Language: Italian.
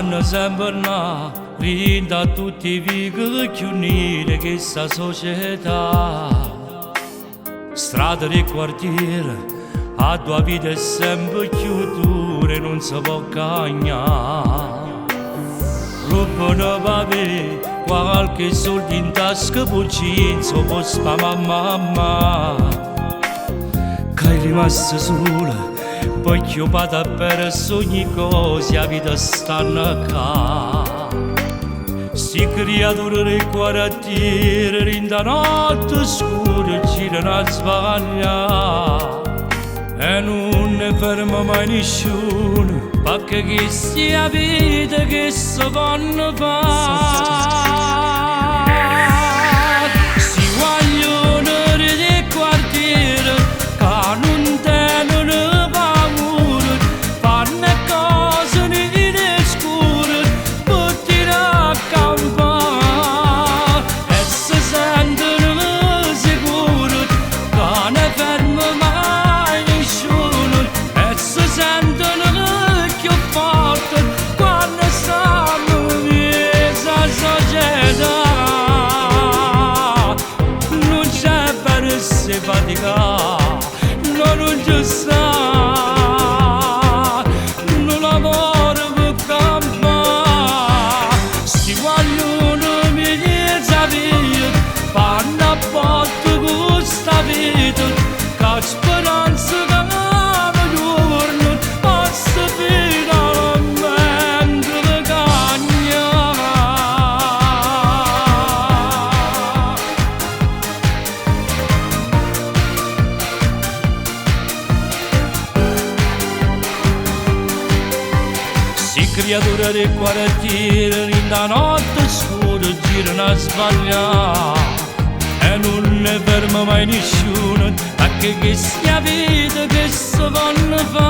sanno sempre no, rinda tutti i vigili che unire questa società. Strade di quartiere, a tua vita è sempre più dura e non si può cagnare. Rubano papè, qualche soldo in tasca puccino, può spamare mamma. Che è rimasta sola, poi chiopata per ogni cosa, la vita stanno qua. Si creature del quartiere, in da notte scura, girano a sbagliare. E non ne ferma mai nessuno, perché che sia vita che si vanno fare. Si vogliono del quartiere, che non tengono paura, fanno cose nere e scure, buttino a campare. E si sentono sicuri, che ne ferma mai. Non ci sta, non lavoro per campare. Si vogliono migliaia via, fanno a botte con sta vita, che speranza che un giorno possa finalmente cagnare. Creature del quartiere, in da notte scura girano a sbagliare. E non ne ferma mai nessuno, perché che sia vita che si vanno fare.